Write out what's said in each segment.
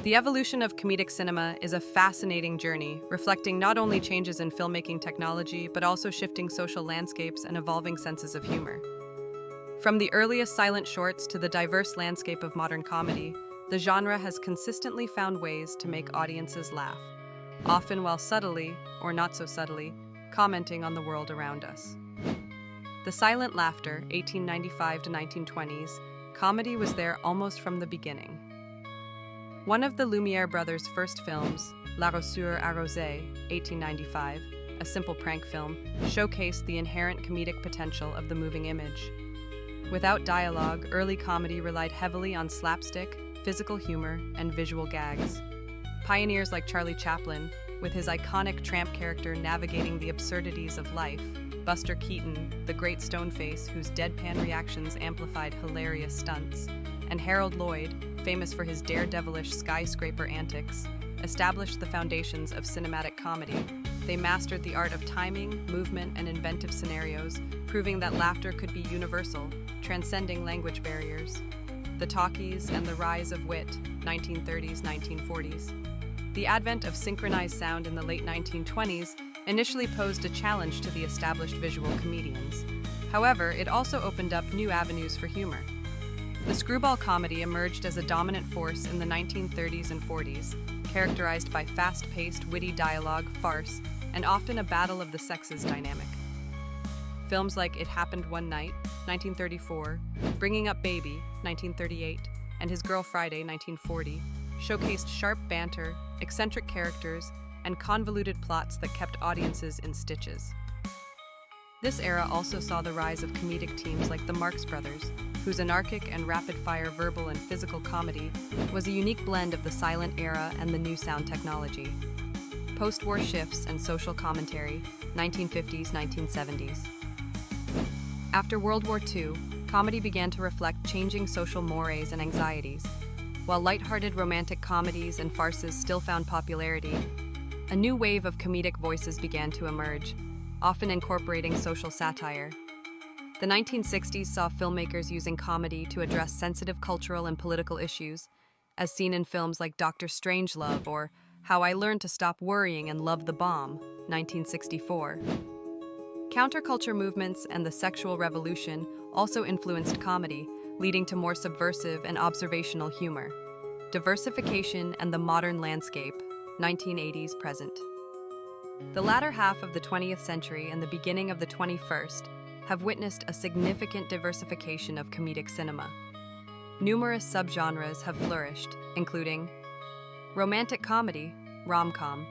The evolution of comedic cinema is a fascinating journey, reflecting not only changes in filmmaking technology, but also shifting social landscapes and evolving senses of humor. From the earliest silent shorts to the diverse landscape of modern comedy, the genre has consistently found ways to make audiences laugh, often while subtly, or not so subtly, commenting on the world around us. The silent laughter, 1895 to 1920s, comedy was there almost from the beginning. One of the Lumiere brothers' first films, La Rossure Arrosée, 1895, a simple prank film, showcased the inherent comedic potential of the moving image. Without dialogue, early comedy relied heavily on slapstick, physical humor, and visual gags. Pioneers like Charlie Chaplin, with his iconic tramp character navigating the absurdities of life, Buster Keaton, the great stoneface whose deadpan reactions amplified hilarious stunts, and Harold Lloyd, famous for his daredevilish skyscraper antics, established the foundations of cinematic comedy. They mastered the art of timing, movement, and inventive scenarios, proving that laughter could be universal, transcending language barriers. The talkies and the rise of wit, 1930s, 1940s. The advent of synchronized sound in the late 1920s initially posed a challenge to the established visual comedians. However, it also opened up new avenues for humor. The screwball comedy emerged as a dominant force in the 1930s and 40s, characterized by fast-paced, witty dialogue, farce, and often a battle of the sexes dynamic. Films like It Happened One Night, 1934, Bringing Up Baby, 1938, and His Girl Friday, 1940, showcased sharp banter, eccentric characters, and convoluted plots that kept audiences in stitches. This era also saw the rise of comedic teams like the Marx Brothers, whose anarchic and rapid-fire verbal and physical comedy was a unique blend of the silent era and the new sound technology. Post-war shifts and social commentary, 1950s, 1970s. After World War II, comedy began to reflect changing social mores and anxieties. While lighthearted romantic comedies and farces still found popularity, a new wave of comedic voices began to emerge, often incorporating social satire. The 1960s saw filmmakers using comedy to address sensitive cultural and political issues, as seen in films like Dr. Strangelove or How I Learned to Stop Worrying and Love the Bomb, 1964. Counterculture movements and the sexual revolution also influenced comedy, leading to more subversive and observational humor. Diversification and the modern landscape, 1980s present. The latter half of the 20th century and the beginning of the 21st have witnessed a significant diversification of comedic cinema. Numerous subgenres have flourished, including romantic comedy, rom-com,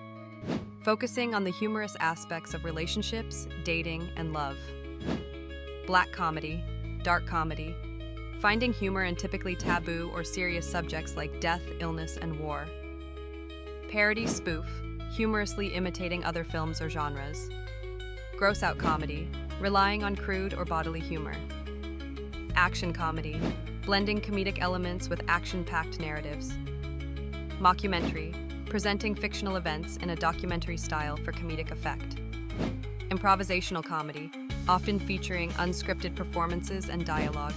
focusing on the humorous aspects of relationships, dating, and love. Black comedy, dark comedy, finding humor in typically taboo or serious subjects like death, illness, and war. Parody spoof, humorously imitating other films or genres. Gross-out comedy, relying on crude or bodily humor. Action comedy, blending comedic elements with action-packed narratives. Mockumentary, presenting fictional events in a documentary style for comedic effect. Improvisational comedy, often featuring unscripted performances and dialogue.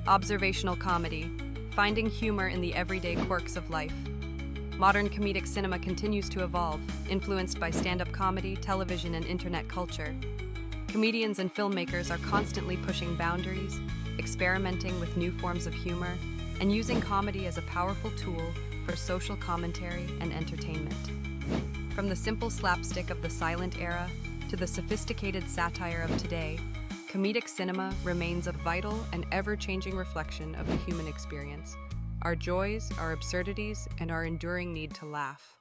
Observational comedy, finding humor in the everyday quirks of life. Modern comedic cinema continues to evolve, influenced by stand-up comedy, television, and internet culture. Comedians and filmmakers are constantly pushing boundaries, experimenting with new forms of humor, and using comedy as a powerful tool for social commentary and entertainment. From the simple slapstick of the silent era to the sophisticated satire of today, comedic cinema remains a vital and ever-changing reflection of the human experience, our joys, our absurdities, and our enduring need to laugh.